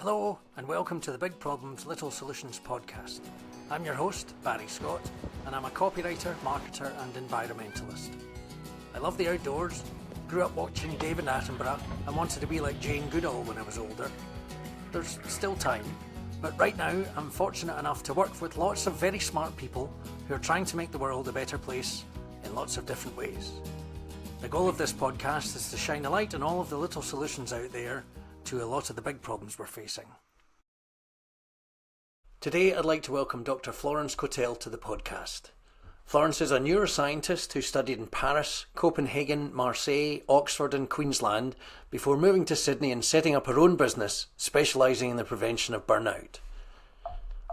Hello and welcome to the Big Problems Little Solutions podcast. I'm your host, Barry Scott, and I'm a copywriter, marketer and environmentalist. I love the outdoors, grew up watching David Attenborough and wanted to be like Jane Goodall when I was older. There's still time, but right now I'm fortunate enough to work with lots of very smart people who are trying to make the world a better place in lots of different ways. The goal of this podcast is to shine a light on all of the little solutions out there to a lot of the big problems we're facing. Today I'd like to welcome Dr. Florence to the podcast. Florence is a neuroscientist who studied in Paris, Copenhagen, Marseille, Oxford and Queensland before moving to Sydney and setting up her own business specialising in the prevention of burnout.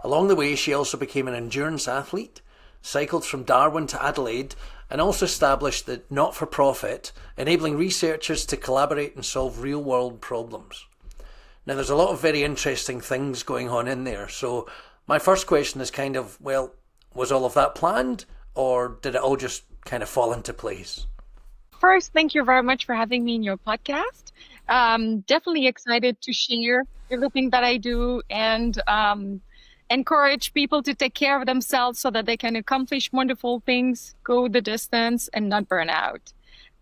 Along the way she also became an endurance athlete, cycled from Darwin to Adelaide and also established the not-for-profit, enabling researchers to collaborate and solve real-world problems. Now, there's a lot of very interesting things going on in there, so my first question is kind of, well, was all of that planned, or did it all just kind of fall into place? First, thank you very much for having me in your podcast. Definitely excited to share everything that I do and encourage people to take care of themselves so that they can accomplish wonderful things, go the distance, and not burn out.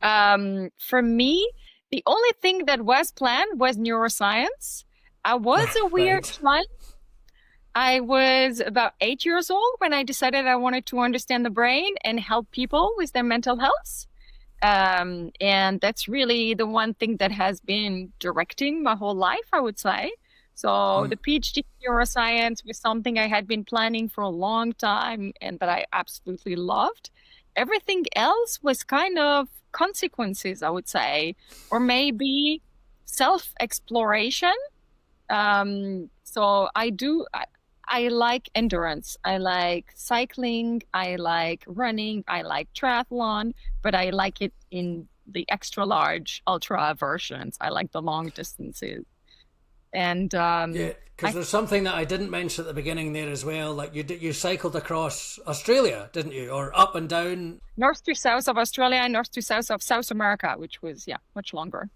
For me, the only thing that was planned was neuroscience. I was a weird child. I was about 8 years old when I decided I wanted to understand the brain and help people with their mental health. And that's really the one thing that has been directing my whole life, I would say. So the PhD in neuroscience was something I had been planning for a long time and that I absolutely loved. Everything else was kind of consequences, I would say, or maybe self-exploration. So I like endurance. I like cycling. I like running. I like triathlon, but I like it in the extra large, ultra versions. I like the long distances. And yeah, because there's something that I didn't mention at the beginning there as well. Like you cycled across Australia, didn't you, or up and down? North to south of Australia and north to south of South America, which was much longer.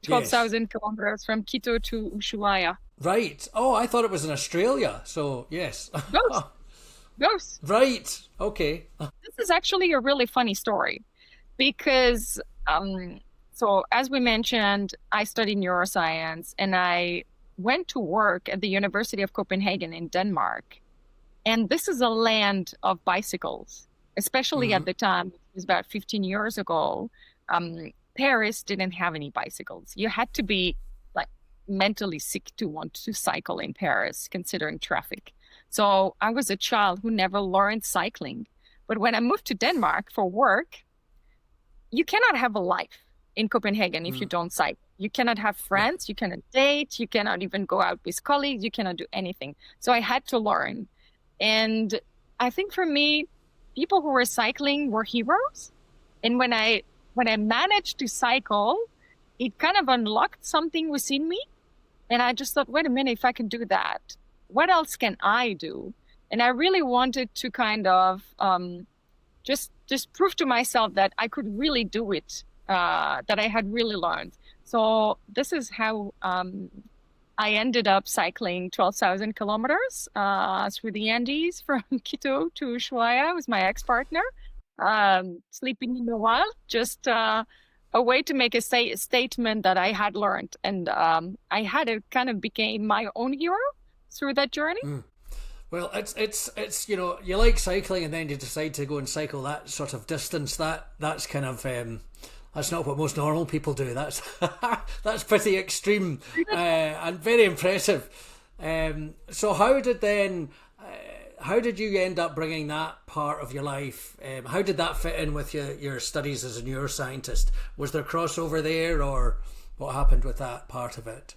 12,000 kilometers from Quito to Ushuaia. Right. Oh, I thought it was in Australia. So yes. Goes. Right. Okay. This is actually a really funny story because. So as we mentioned, I studied neuroscience and I went to work at the University of Copenhagen in Denmark. And this is a land of bicycles, especially at the time, it was about 15 years ago. Paris didn't have any bicycles. You had to be like mentally sick to want to cycle in Paris, considering traffic. So I was a child who never learned cycling. But when I moved to Denmark for work, you cannot have a life in Copenhagen if you don't cycle. You cannot have friends, you cannot date, you cannot even go out with colleagues, you cannot do anything. So I had to learn. And I think for me, people who were cycling were heroes. And when I managed to cycle, it kind of unlocked something within me. And I just thought, wait a minute, if I can do that, what else can I do? And I really wanted to kind of just prove to myself that I could really do it. That I had really learned. So this is how I ended up cycling 12,000 kilometers through the Andes from Quito to Ushuaia with my ex-partner, sleeping in the wild, just a way to make a statement that I had learned. And I had it kind of became my own hero through that journey. Well, it's you like cycling and then you decide to go and cycle that sort of distance. That's kind of that's not what most normal people do. That's pretty extreme and very impressive. So how did you end up bringing that part of your life? How did that fit in with your studies as a neuroscientist? Was there crossover there, or what happened with that part of it?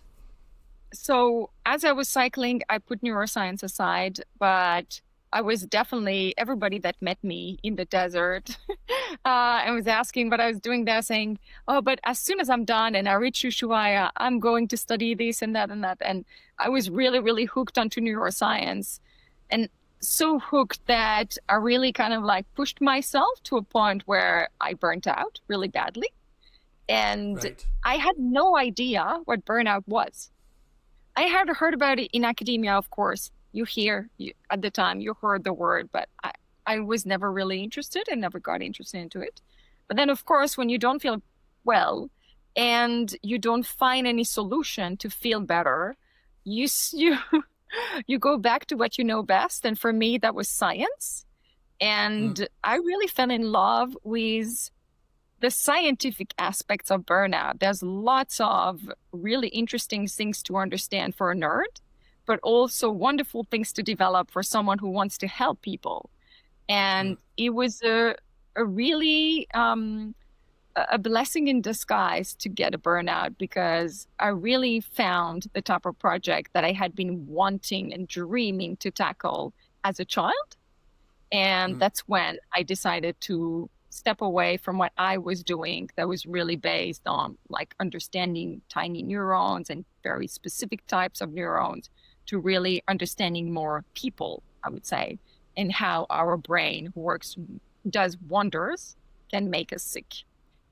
So as I was cycling, I put neuroscience aside, but I was definitely everybody that met me in the desert and was asking what I was doing there, saying, oh, but as soon as I'm done and I reach Ushuaia, I'm going to study this and that and that. And I was really, really hooked onto neuroscience, and so hooked that I really kind of like pushed myself to a point where I burnt out really badly. And I had no idea what burnout was. I had heard about it in academia, of course. At the time, you heard the word, but I was never really interested and never got interested into it. But then, of course, when you don't feel well and you don't find any solution to feel better, you you go back to what you know best. And for me, that was science. Mm, And I really fell in love with the scientific aspects of burnout. There's lots of really interesting things to understand for a nerd, but also wonderful things to develop for someone who wants to help people. mm. And it was a really a blessing in disguise to get a burnout because I really found the type of project that I had been wanting and dreaming to tackle as a child. And Mm. that's when I decided to step away from what I was doing that was really based on like understanding tiny neurons and very specific types of neurons to really understanding more people, I would say, and how our brain works, does wonders, can make us sick.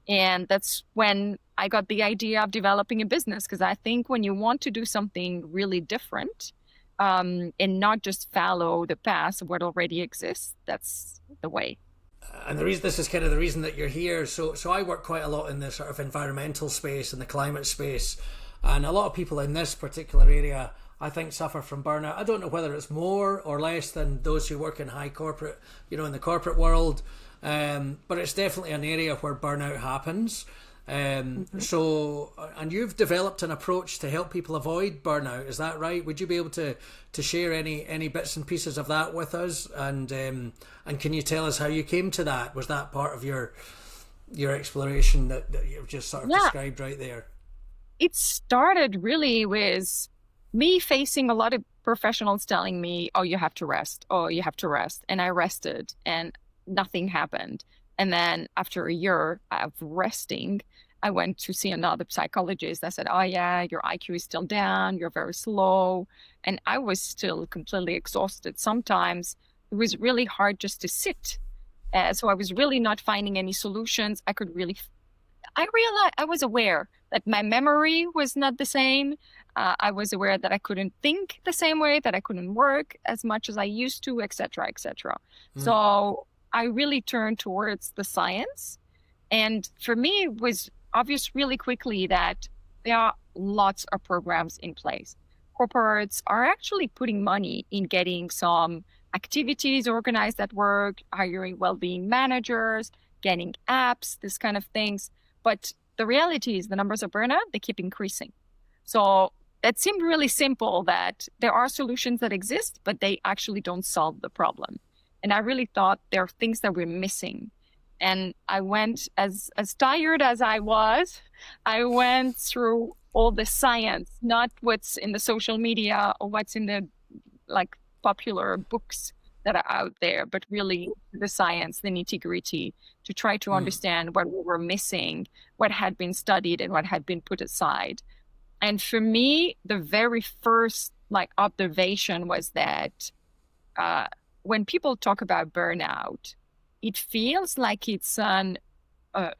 And that's when I got the idea of developing a business, because I think when you want to do something really different, and not just follow the path of what already exists, that's the way. And the reason this is kind of the reason that you're here. So I work quite a lot in the sort of environmental space and the climate space, and a lot of people in this particular area, I think, suffer from burnout. I don't know whether it's more or less than those who work in high corporate, in the corporate world, but it's definitely an area where burnout happens. Mhm. And you've developed an approach to help people avoid burnout. Is that right? Would you be able to share any bits and pieces of that with us? And can you tell us how you came to that? Was that part of your exploration that you've just sort of Yeah, described right there? it started really with me facing a lot of professionals telling me, oh, you have to rest. Oh, you have to rest. And I rested and nothing happened. And then after a year of resting, I went to see another psychologist. I said, oh, yeah, your IQ is still down. You're very slow. And I was still completely exhausted. Sometimes it was really hard just to sit. So I was really not finding any solutions. I realized I was aware that my memory was not the same. I was aware that I couldn't think the same way, that I couldn't work as much as I used to, etc., etc. Mm, So I really turned towards the science. And for me, it was obvious really quickly that there are lots of programs in place. Corporates are actually putting money in getting some activities organized at work, hiring well-being managers, getting apps, this kind of things. But the reality is the numbers of burnout, they keep increasing. So it seemed really simple that there are solutions that exist, but they actually don't solve the problem. And I really thought there are things that we're missing. And I went as tired as I went through all the science, not what's in the social media or what's in the like popular books that are out there, but really the science, the nitty-gritty, to try to mm. understand what we were missing, what had been studied and what had been put aside. And for me, the very first like observation was that uh, when people talk about burnout, it feels like it's an uh,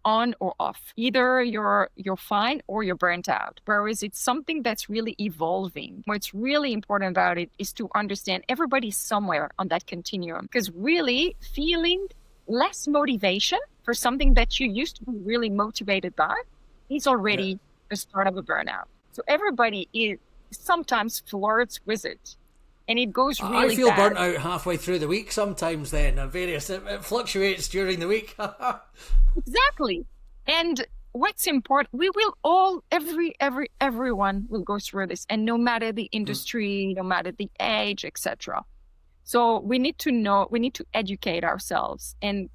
on or off. Either you're fine or you're burnt out. Whereas it's something that's really evolving. What's really important about it is to understand everybody's somewhere on that continuum. Because really feeling less motivation for something that you used to be really motivated by is Yeah. already the start of a burnout. So everybody is sometimes flirts with it. And it goes I really feel bad. burnt out halfway through the week sometimes. Then, it fluctuates during the week. Exactly. And what's important, we will all, everyone will go through this, and no matter the Mm, industry, no matter the age, etc. So we need to know, we need to educate ourselves and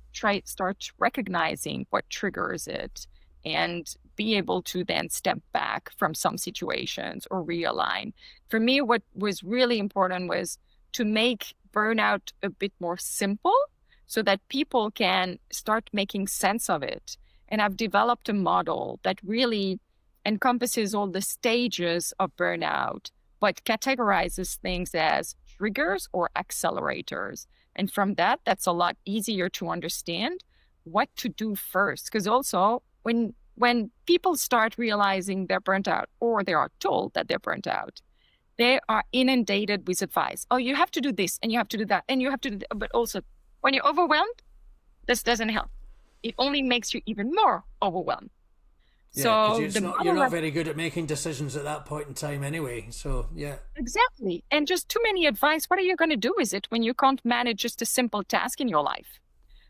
start recognizing what triggers it and be able to then step back from some situations or realign. For me, what was really important was to make burnout a bit more simple so that people can start making sense of it. And I've developed a model that really encompasses all the stages of burnout, but categorizes things as triggers or accelerators. And from that's a lot easier to understand what to do first. Because also, when when people start realizing they're burnt out, or they are told that they're burnt out, they are inundated with advice. Oh, you have to do this, and you have to do that, and you have to do that. But also, when you're overwhelmed, this doesn't help. It only makes you even more overwhelmed. Yeah, So because you're not very good at making decisions at that point in time anyway. So, yeah. exactly. And just too many advice. What are you going to do with it when you can't manage just a simple task in your life?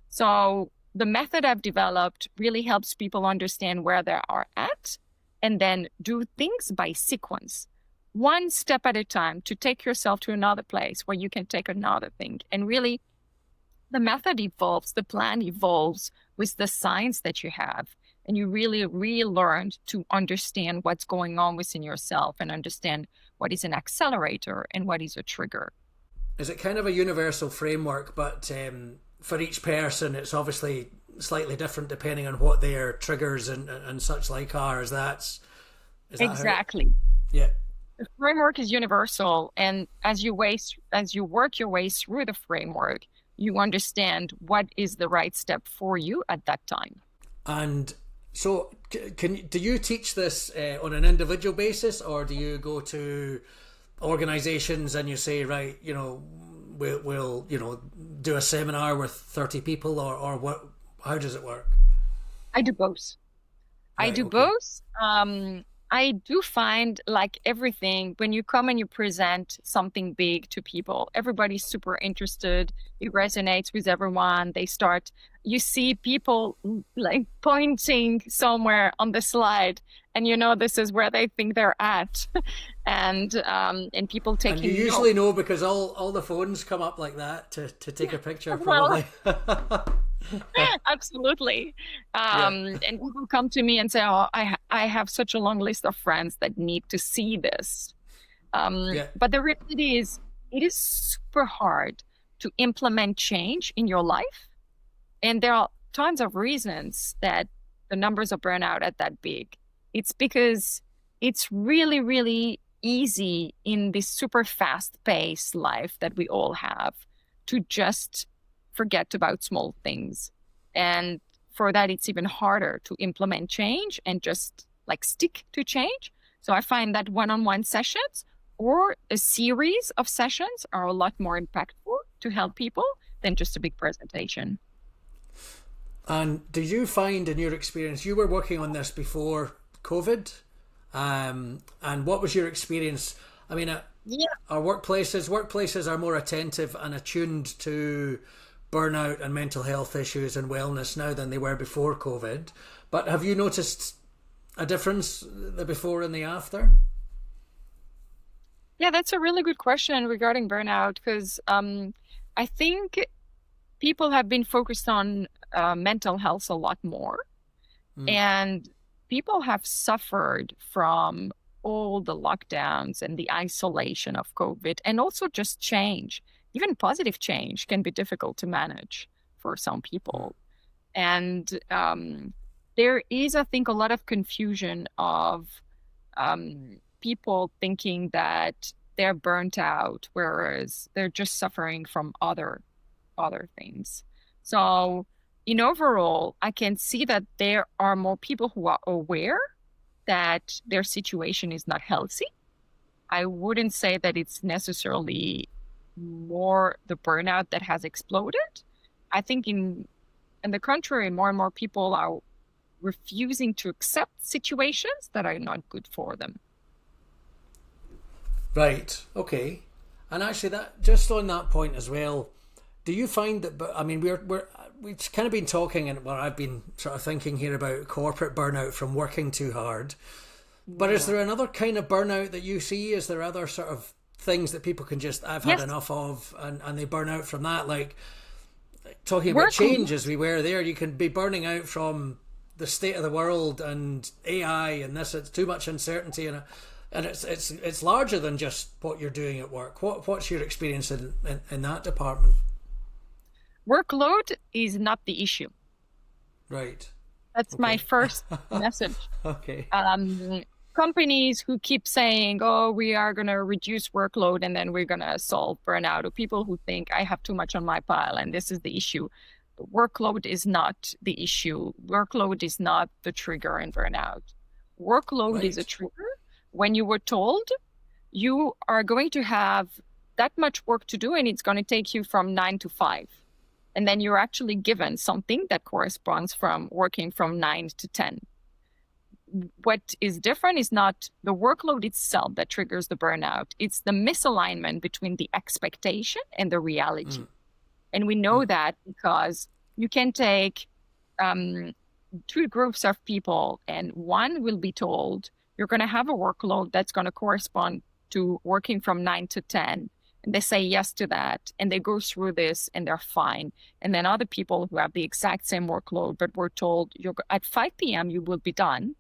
So the method I've developed really helps people understand where they are at and then do things by sequence, one step at a time, to take yourself to another place where you can take another thing. And really, the method evolves, the plan evolves with the science that you have. And you really relearn to understand what's going on within yourself and understand what is an accelerator and what is a trigger. Is it kind of a universal framework, but for each person, it's obviously slightly different depending on what their triggers and such like are? Is that exactly? Yeah. The framework is universal, and as you work your way through the framework, you understand what is the right step for you at that time. And so, do you teach this on an individual basis, or do you go to organizations and you say, right, we'll do a seminar with 30 people, or what? How does it work? I do both. Right, I do okay. both. I do find, like everything, when you come and you present something big to people, everybody's super interested. It resonates with everyone. You see people like pointing somewhere on the slide, and this is where they think they're at. and people taking And you usually know because all the phones come up like that to take a picture, well, probably. absolutely. And people come to me and say, "Oh, I have such a long list of friends that need to see this." But the reality is, it is super hard to implement change in your life. And there are tons of reasons that the numbers of burnout are that big. It's because it's really, really easy in this super fast-paced life that we all have to just forget about small things. And for that, it's even harder to implement change and just like stick to change. So I find that one-on-one sessions or a series of sessions are a lot more impactful to help people than just a big presentation. And did you find, in your experience, you were working on this before COVID, and what was your experience? I mean, our workplaces are more attentive and attuned to burnout and mental health issues and wellness now than they were before COVID. But have you noticed a difference, the before and the after? Yeah, that's a really good question regarding burnout, because I think people have been focused on mental health a lot more. And people have suffered from all the lockdowns and the isolation of COVID, and also just change. Even positive change can be difficult to manage for some people. And there is, I think, a lot of confusion of people thinking that they're burnt out, whereas they're just suffering from other things. So in overall, I can see that there are more people who are aware that their situation is not healthy. I wouldn't say that it's necessarily more the burnout that has exploded. I think in the contrary, more and more people are refusing to accept situations that are not good for them. Right. Okay. And actually, that just on that point as well, do you find that? I mean, we've kind of been talking, and I've been sort of thinking here about corporate burnout from working too hard. But is there another kind of burnout that you see? Is there other sort of things that people can just, I've had enough of, and they burn out from that? Like talking about change as we were there, you can be burning out from the state of the world and AI and this. It's too much uncertainty, and it's larger than just what you're doing at work. What's your experience in that department? Workload is not the issue. Right. That's my first message. Okay. Companies who keep saying, "Oh, we are going to reduce workload and then we're going to solve burnout," or people who think I have too much on my pile and this is the issue. workload is not the issue. Workload is not the trigger in burnout. Workload is a trigger when you were told you are going to have that much work to do and it's going to take you from 9 to 5. And then you're actually given something that corresponds from working from 9 to 10. What is different is not the workload itself that triggers the burnout. It's the misalignment between the expectation and the reality. And we know that because you can take 2 groups of people and one will be told you're going to have a workload that's going to correspond to working from 9 to 10. And they say yes to that and they go through this and they're fine. And then other people who have the exact same workload, but were told you're at 5 p.m. you will be done.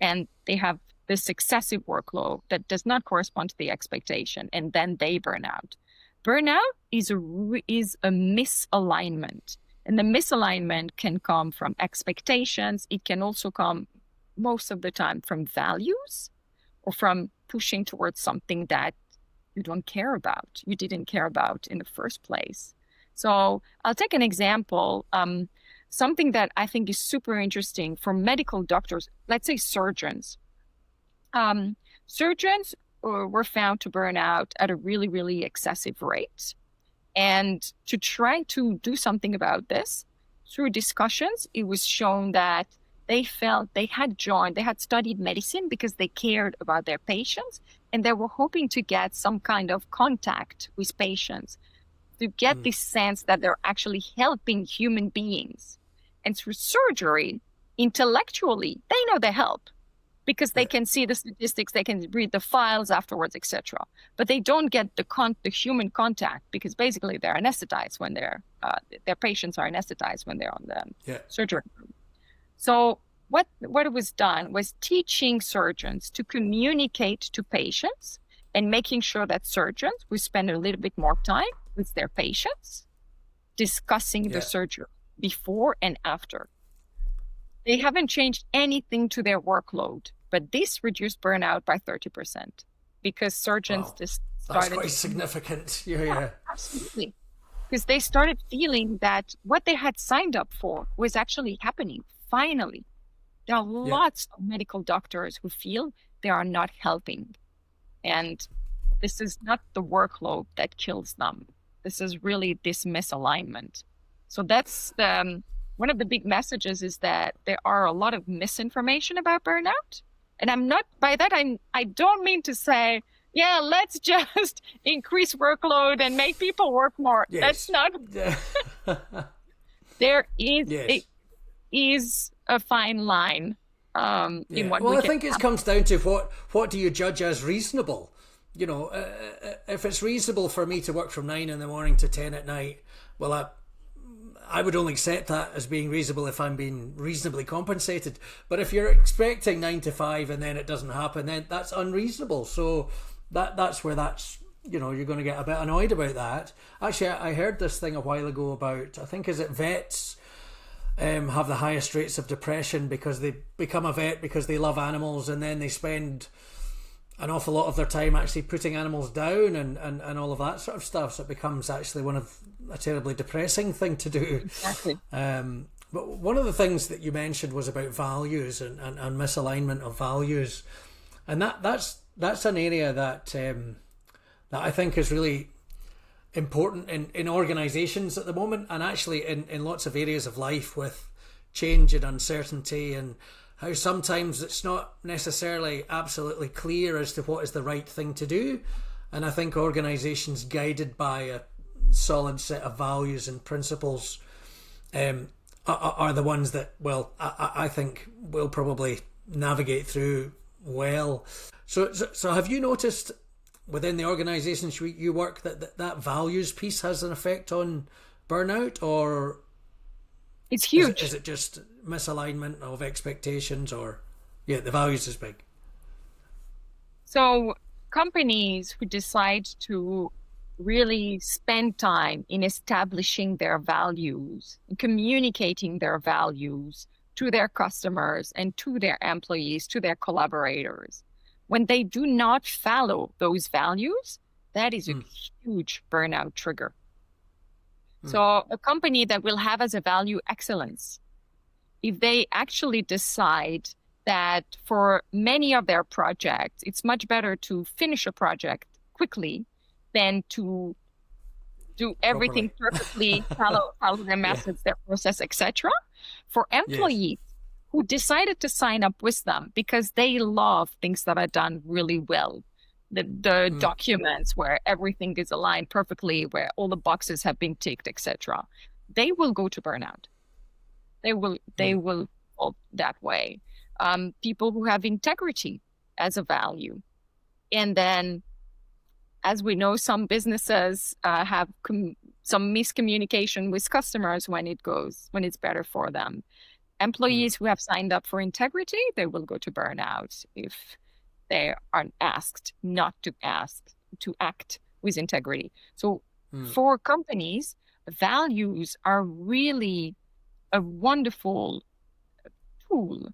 And they have this excessive workload that does not correspond to the expectation. And then they burn out. Burnout is a misalignment. And the misalignment can come from expectations. It can also come most of the time from values or from pushing towards something that you don't care about, you didn't care about in the first place. So I'll take an example. Something that I think is super interesting for medical doctors, let's say surgeons. Surgeons were found to burn out at a really, really excessive rate. And to try to do something about this, through discussions, it was shown that they felt they had studied medicine because they cared about their patients, and they were hoping to get some kind of contact with patients to get this sense that they're actually helping human beings. And through surgery, intellectually, they know they help because they can see the statistics, they can read the files afterwards, etc. But they don't get the human contact because basically they're anesthetized when their patients are anesthetized when they're on the surgery room. So what was done was teaching surgeons to communicate to patients and making sure that surgeons would spend a little bit more time with their patients, discussing the surgery before and after. They haven't changed anything to their workload, but this reduced burnout by 30% because surgeons just started... That's quite significant. Yeah, absolutely. Because they started feeling that what they had signed up for was actually happening. Finally, there are lots of medical doctors who feel they are not helping. And this is not the workload that kills them. This is really this misalignment. So that's one of the big messages is that there are a lot of misinformation about burnout. And I don't mean to say, let's just increase workload and make people work more. That's not, there is a fine line in what I think it comes down to what do you judge as reasonable? You know, if it's reasonable for me to work from 9 in the morning to 10 at night, well, I would only accept that as being reasonable if I'm being reasonably compensated. But if you're expecting 9 to 5 and then it doesn't happen, then that's unreasonable. So that's where you're going to get a bit annoyed about that. Actually, I heard this thing a while ago about, I think, is it vets have the highest rates of depression because they become a vet because they love animals, and then they spend an awful lot of their time actually putting animals down and all of that sort of stuff. So it becomes actually a terribly depressing thing to do. Exactly. But one of the things that you mentioned was about values and misalignment of values. And that's an area that I think is really important in organizations at the moment, and actually in lots of areas of life with change and uncertainty, and how sometimes it's not necessarily absolutely clear as to what is the right thing to do. And I think organizations guided by a solid set of values and principles are the ones that, well, I think will probably navigate through well. So have you noticed within the organizations you work that values piece has an effect on burnout, or it's huge? Is it just misalignment of expectations, or the values is big? So companies who decide to really spend time in establishing their values and communicating their values to their customers and to their employees, to their collaborators, when they do not follow those values, that is a huge burnout trigger. So a company that will have as a value excellence, if they actually decide that for many of their projects, it's much better to finish a project quickly than to do everything perfectly, follow their methods, their process, etc. For employees who decided to sign up with them because they love things that are done really well, the documents where everything is aligned perfectly, where all the boxes have been ticked, etc., they will go to burnout. They will go that way. People who have integrity as a value, and then, as we know, some businesses have some miscommunication with customers when it's better for them. Employees who have signed up for integrity, they will go to burnout if they aren't asked not to act with integrity. So for companies, values are really a wonderful tool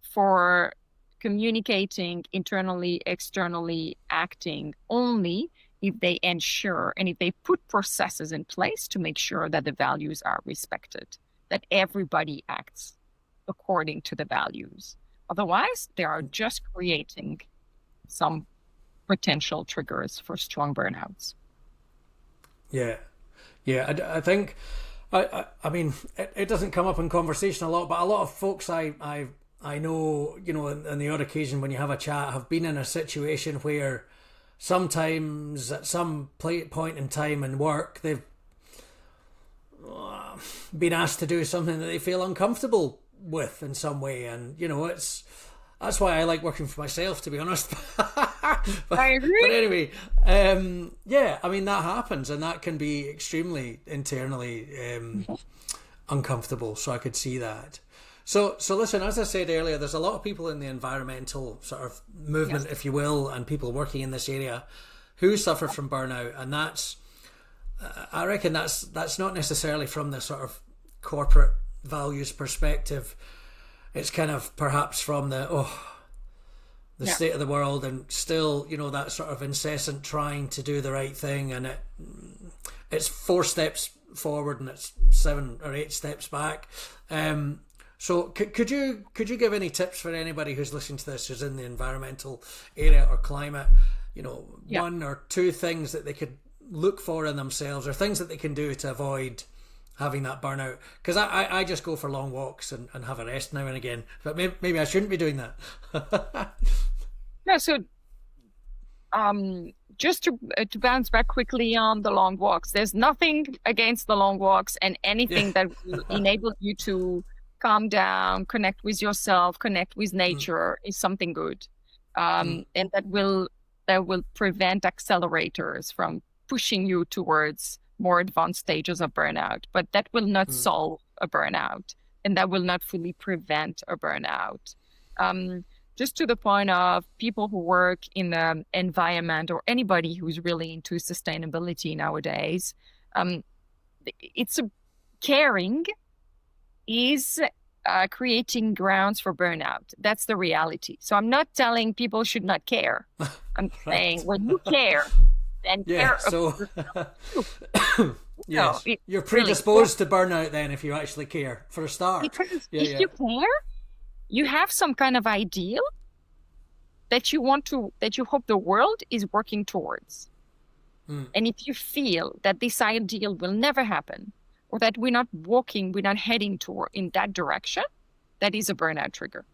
for communicating internally, externally, acting only if they ensure and if they put processes in place to make sure that the values are respected, that everybody acts according to the values. Otherwise, they are just creating some potential triggers for strong burnouts. Yeah. I think, I mean, it doesn't come up in conversation a lot, but a lot of folks I know, on the odd occasion when you have a chat, have been in a situation where sometimes at some point in time in work, they've been asked to do something that they feel uncomfortable with in some way. And, that's why I like working for myself, to be honest. I agree. But anyway, I mean, that happens, and that can be extremely internally uncomfortable. So I could see that. So listen, as I said earlier, there's a lot of people in the environmental sort of movement, if you will, and people working in this area who suffer from burnout. And I reckon that's not necessarily from the sort of corporate values perspective. It's kind of perhaps from the state of the world, and still, that sort of incessant trying to do the right thing, and it's 4 steps forward and it's 7 or 8 steps back. So could you give any tips for anybody who's listening to this, who's in the environmental area or climate, 1 or 2 things that they could look for in themselves, or things that they can do to avoid having that burnout? Because I just go for long walks and have a rest now and again, but maybe I shouldn't be doing that. No, so just to bounce back quickly on the long walks, there's nothing against the long walks, and anything that will enable you to calm down, connect with yourself, connect with nature is something good. And that will prevent accelerators from pushing you towards more advanced stages of burnout, but that will not solve a burnout, and that will not fully prevent a burnout. Just to the point of people who work in the environment, or anybody who's really into sustainability nowadays, caring is creating grounds for burnout. That's the reality. So I'm not telling people should not care. I'm saying when you care, then care. So yes, you're predisposed to burnout then if you actually care, for a start. Because if you care, you have some kind of ideal that you hope the world is working towards. And if you feel that this ideal will never happen, or that we're not heading toward in that direction, that is a burnout trigger.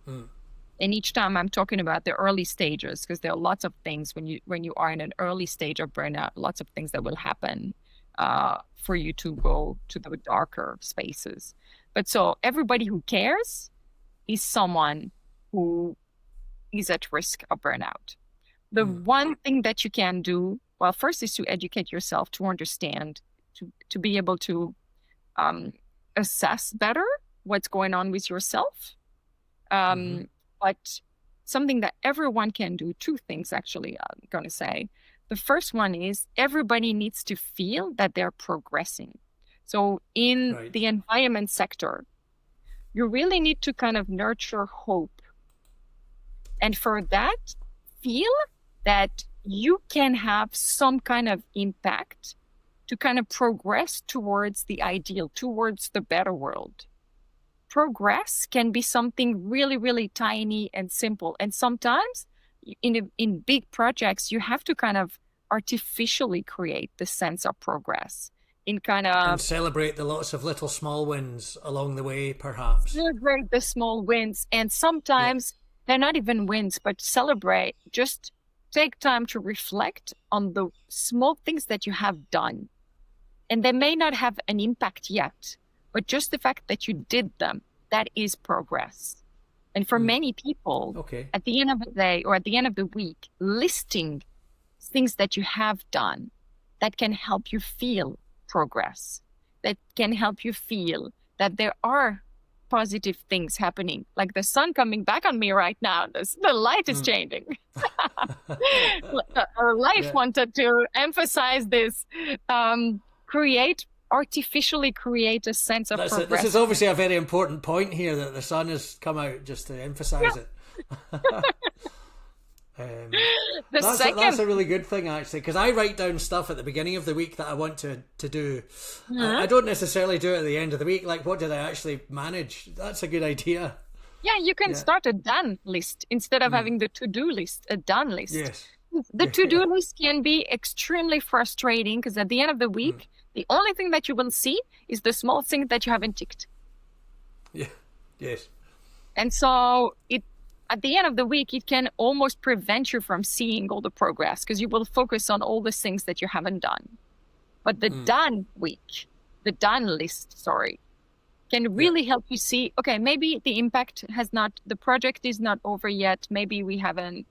And each time I'm talking about the early stages, because there are lots of things when you are in an early stage of burnout, lots of things that will happen for you to go to the darker spaces. But so everybody who cares is someone who is at risk of burnout. The one thing that you can do, well, first is to educate yourself, to understand, to be able to assess better what's going on with yourself. But something that everyone can do, 2 things actually I'm going to say. The first one is everybody needs to feel that they're progressing. So in the environment sector, you really need to kind of nurture hope. And for that, feel that you can have some kind of impact to kind of progress towards the ideal, towards the better world. Progress can be something really, really tiny and simple. And sometimes in big projects, you have to kind of artificially create the sense of progress in kind of... And celebrate the lots of little small wins along the way, perhaps. Celebrate the small wins. And sometimes they're not even wins, but celebrate. Just take time to reflect on the small things that you have done. And they may not have an impact yet, but just the fact that you did them, that is progress. And for many people, at the end of the day or at the end of the week, listing things that you have done that can help you feel progress, that can help you feel that there are positive things happening, like the sun coming back on me right now. The light is changing. Our life wanted to emphasize this. Artificially create a sense of progress. This is obviously a very important point here, that the sun has come out, just to emphasize it. That's a really good thing, actually, because I write down stuff at the beginning of the week that I want to do. I don't necessarily do it at the end of the week, like what did I actually manage? That's a good idea. Yeah, you can start a done list instead of having the to-do list, a done list. Yes. The to-do list can be extremely frustrating because at the end of the week, the only thing that you will see is the small thing that you haven't ticked. Yeah. Yes. And so at the end of the week, it can almost prevent you from seeing all the progress because you will focus on all the things that you haven't done. But the done list, can really help you see, okay, maybe the project is not over yet. Maybe we haven't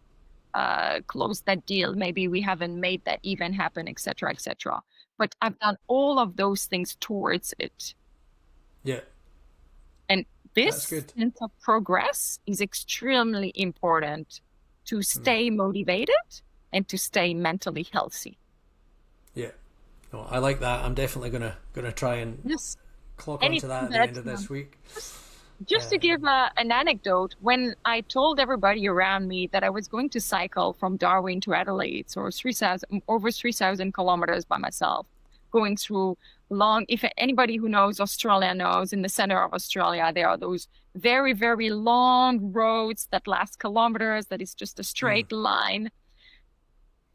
closed that deal. Maybe we haven't made that event happen, etc., etc. But I've done all of those things towards it. Yeah. And this sense of progress is extremely important to stay motivated and to stay mentally healthy. Yeah. No, I like that. I'm definitely gonna try and clock onto that at the end of this week. Just to give an anecdote, when I told everybody around me that I was going to cycle from Darwin to Adelaide, so over 3,000 kilometers by myself, going through if anybody who knows Australia knows, in the center of Australia, there are those very, very long roads that last kilometers, that is just a straight line.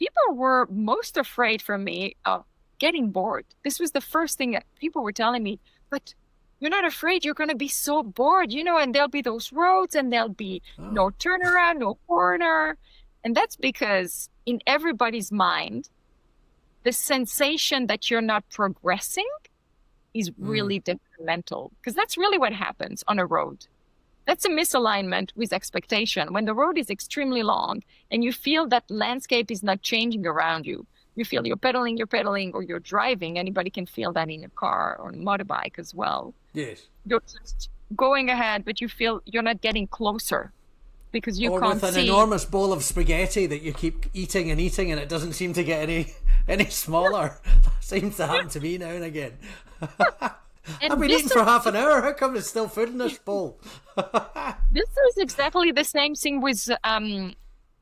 People were most afraid for me of getting bored. This was the first thing that people were telling me, but you're not afraid you're going to be so bored, and there'll be those roads and there'll be no turnaround, no corner. And that's because in everybody's mind, the sensation that you're not progressing is really detrimental, because that's really what happens on a road. That's a misalignment with expectation. When the road is extremely long and you feel that landscape is not changing around you, you feel you're pedaling, or you're driving. Anybody can feel that in a car or a motorbike as well. Yes. You're just going ahead, but you feel you're not getting closer because you can't see. Or with an enormous bowl of spaghetti that you keep eating and it doesn't seem to get any smaller. That seems to happen to me now and again. I've been eating for half an hour. How come there's still food in this bowl? This is exactly the same thing with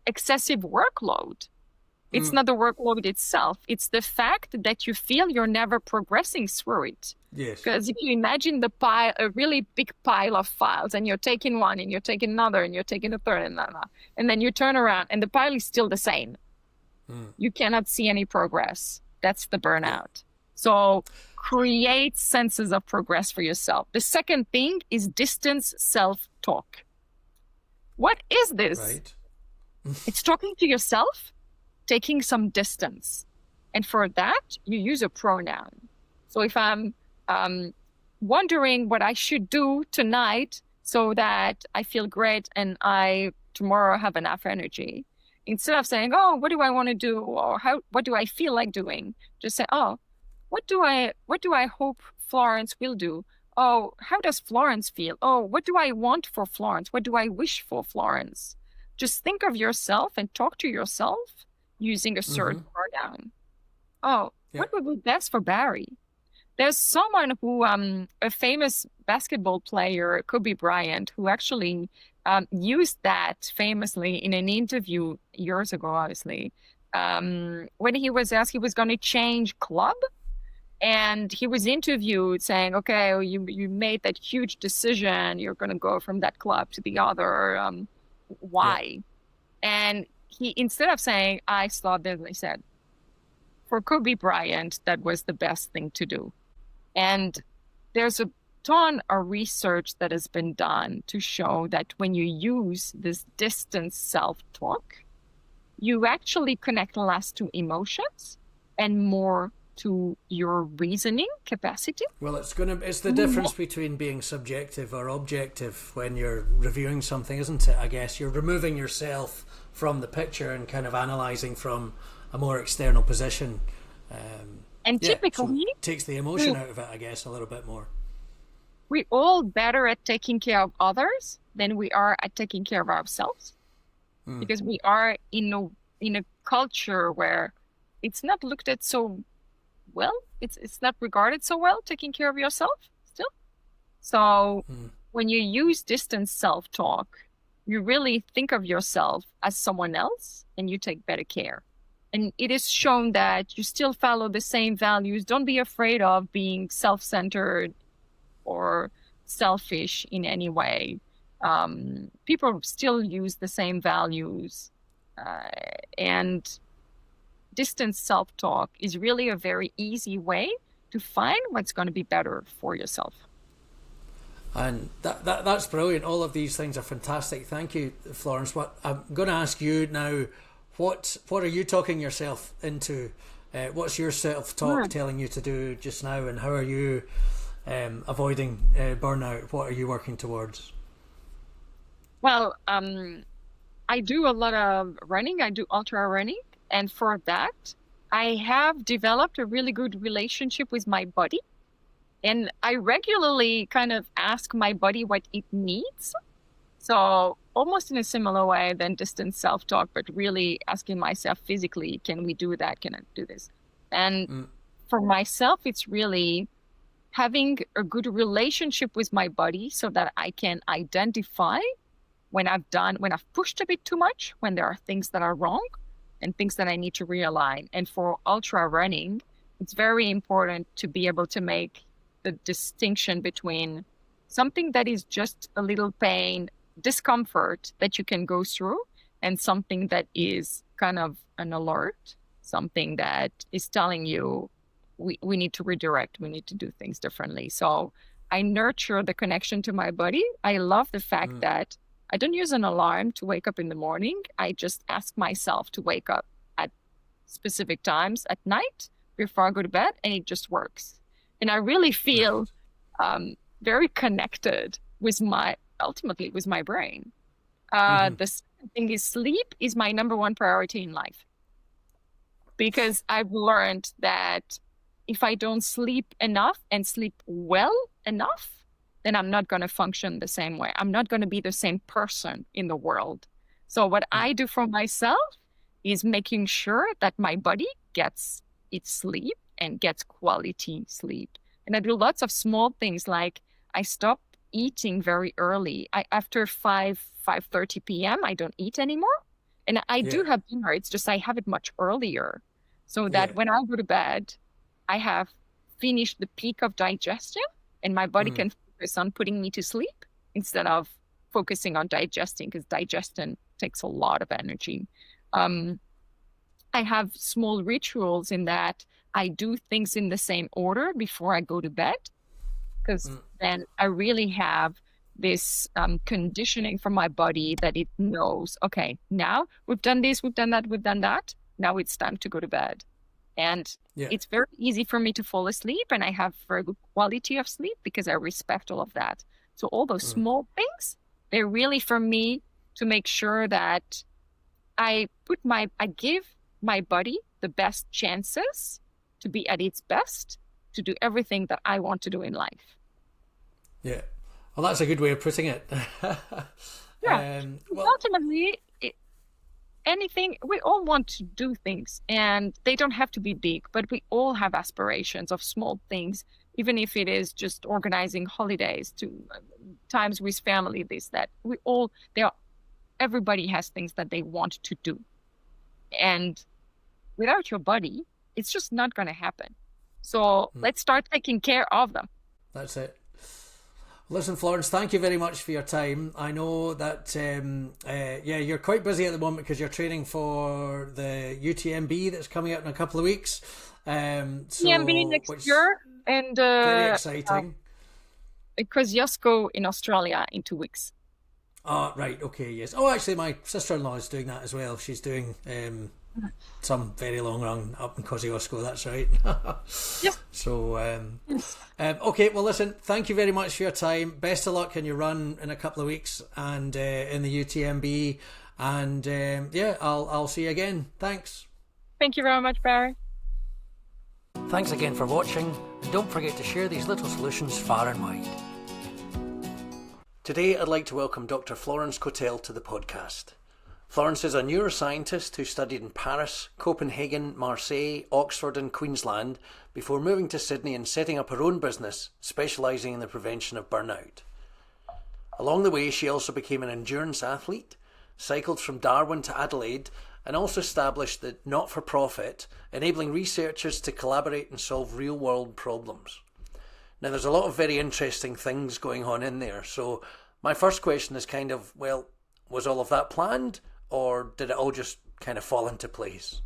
excessive workload. It's not the workload itself. It's the fact that you feel you're never progressing through it. Yes. Because if you imagine a really big pile of files, and you're taking one, and you're taking another, and you're taking a third, and then you turn around, and the pile is still the same. You cannot see any progress. That's the burnout. So create senses of progress for yourself. The second thing is distance self-talk. What is this? Right. It's talking to yourself, taking some distance. And for that, you use a pronoun. So if I'm wondering what I should do tonight so that I feel great and I tomorrow have enough energy, instead of saying, oh, what do I want to do? Or what do I feel like doing? Just say, oh, what do I hope Florence will do? Oh, how does Florence feel? Oh, what do I want for Florence? What do I wish for Florence? Just think of yourself and talk to yourself using a certain pronoun. Oh, what would be best for Barry? There's someone who, a famous basketball player, Kobe Bryant, who actually used that famously in an interview years ago, obviously, when he was asked he was going to change club. And he was interviewed saying, okay, well, you made that huge decision. You're going to go from that club to the other. Yeah. Why? And he, instead of saying, I thought this, he said, for Kobe Bryant, that was the best thing to do. And there's a ton of research that has been done to show that when you use this distance self-talk, you actually connect less to emotions and more to your reasoning capacity. Well, it's the difference between being subjective or objective when you're reviewing something, isn't it? I guess you're removing yourself from the picture and kind of analysing from a more external position. And Yeah, so typically, it takes the emotion out of it, I guess, a little bit more. we're all better at taking care of others than we are at taking care of ourselves, because we are in a culture where it's not looked at so well. It's not regarded so well, taking care of yourself still. So when you use distance self-talk, you really think of yourself as someone else and you take better care. And it is shown that you still follow the same values. Don't be afraid of being self-centered or selfish in any way. People still use the same values. And distance self-talk is really a very easy way to find what's going to be better for yourself. And that's brilliant. All of these things are fantastic. Thank you, Florence. What I'm going to ask you now, what are you talking yourself into? What's your self-talk telling you to do just now, and how are you avoiding burnout? What are you working towards? Well, I do a lot of running. I do ultra running. And for that, I have developed a really good relationship with my body. And I regularly kind of ask my body what it needs. So almost in a similar way than distant self-talk, but really asking myself physically, can we do that? Can I do this? And for myself, it's really having a good relationship with my body so that I can identify when I've pushed a bit too much, when there are things that are wrong and things that I need to realign. And for ultra running, it's very important to be able to make the distinction between something that is just a little pain, discomfort that you can go through, and something that is kind of an alert, something that is telling you we need to redirect, we need to do things differently. So I nurture the connection to my body. I love the fact that I don't use an alarm to wake up in the morning. I just ask myself to wake up at specific times at night before I go to bed, and it just works. And I really feel very connected with ultimately with my brain. The second thing is sleep is my number one priority in life, because I've learned that if I don't sleep enough and sleep well enough, then I'm not going to function the same way. I'm not going to be the same person in the world. So what I do for myself is making sure that my body gets its sleep and gets quality sleep. And I do lots of small things, like I stop eating very early. After 5:30 p.m., I don't eat anymore. And I do have dinner. It's just I have it much earlier so that when I go to bed, I have finished the peak of digestion and my body can focus on putting me to sleep instead of focusing on digesting, because digestion takes a lot of energy. I have small rituals in that I do things in the same order before I go to bed, because then I really have this conditioning from my body that it knows, okay, now we've done this, we've done that, we've done that. Now it's time to go to bed. And it's very easy for me to fall asleep, and I have very good quality of sleep because I respect all of that. So all those small things, they're really for me to make sure that I give my body the best chances to be at its best, to do everything that I want to do in life. Yeah. Well, that's a good way of putting it. Ultimately, anything, we all want to do things, and they don't have to be big, but we all have aspirations of small things, even if it is just organizing holidays, to times with family, this, that. Everybody has things that they want to do. And without your body, it's just not going to happen. So let's start taking care of them. That's it. Listen, Florence, thank you very much for your time. I know that, you're quite busy at the moment because you're training for the UTMB that's coming out in a couple of weeks. UTMB next year, and very exciting. Kosciuszko in Australia in 2 weeks. Oh, right, okay, yes. Oh, actually, my sister-in-law is doing that as well. She's doing some very long run up in Kosciuszko, that's right. Yes. So, okay, well, listen, thank you very much for your time. Best of luck in your run in a couple of weeks and in the UTMB. And I'll see you again. Thanks. Thank you very much, Barry. Thanks again for watching. And don't forget to share these little solutions far and wide. Today, I'd like to welcome Dr. Florence Cotel to the podcast. Florence is a neuroscientist who studied in Paris, Copenhagen, Marseille, Oxford and Queensland before moving to Sydney and setting up her own business, specialising in the prevention of burnout. Along the way, she also became an endurance athlete, cycled from Darwin to Adelaide, and also established the not-for-profit, enabling researchers to collaborate and solve real-world problems. Now, there's a lot of very interesting things going on in there, so my first question is kind of, well, was all of that planned? Or did it all just kind of fall into place?